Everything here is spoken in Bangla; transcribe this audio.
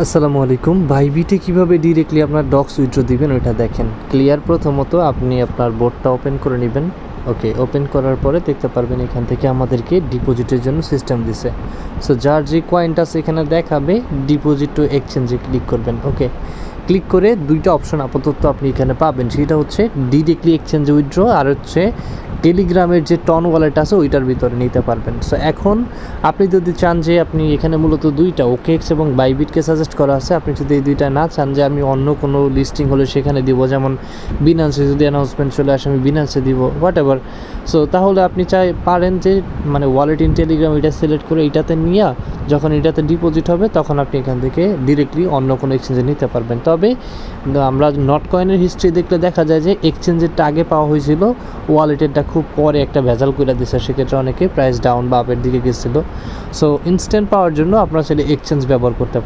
আসসালামু আলাইকুম। বাইবিটে কীভাবে ডিরেক্টলি আপনার ডক্স উইথড্র দিবেন ওইটা দেখেন ক্লিয়ার। প্রথমত আপনি আপনার বোর্ডটা ওপেন করে নেবেন। ওকে, ওপেন করার পরে দেখতে পারবেন এখান থেকে আমাদেরকে ডিপোজিটের জন্য সিস্টেম দিছে। সো যার যে কয়েনটা আছে এখানে দেখাবে ডিপোজিট টু এক্সচেঞ্জে ক্লিক করবেন। ওকে, ক্লিক করে দুইটা অপশন আপাতত আপনি এখানে পাবেন, সেটা হচ্ছে ডিরেক্টলি এক্সচেঞ্জ উইথড্র আর হচ্ছে টেলিগ্রামের যে টন ওয়ালেট আছে ওইটার ভিতরে নিতে পারবেন। সো এখন আপনি যদি চান যে আপনি এখানে মূলত দুইটা ওকেএক্স এবং বাইবিটকে সাজেস্ট করা আছে, আপনি যদি এই দুইটা না চান যে আমি অন্য কোনো লিস্টিং হলে সেখানে দিব, যেমন বিনান্সে যদি অ্যানাউন্সমেন্ট চলে আসে আমি বিনান্সে দিব, হোয়াট এভার। সো তাহলে আপনি পারেন যে মানে ওয়ালেট ইন টেলিগ্রাম এটা সিলেক্ট করে এটাতে নিয়ে যখন এটাতে ডিপোজিট হবে তখন আপনি এখান থেকে ডিরেক্টলি অন্য কোনো এক্সচেঞ্জে নিতে পারবেন। তবে আমরা নট কয়েনের হিস্ট্রি দেখলে দেখা যায় যে এক্সচেঞ্জেরটা আগে পাওয়া হয়েছিল, ওয়ালেটেরটা খুব পরে একটা ভেজাল করে দিচ্ছে, সেক্ষেত্রে অনেকে প্রাইস ডাউন বা আপের দিকে গেছিলো। সো ইনস্ট্যান্ট পাওয়ার জন্য আপনারা চাইলে এক্সচেঞ্জ ব্যবহার করতে পারেন।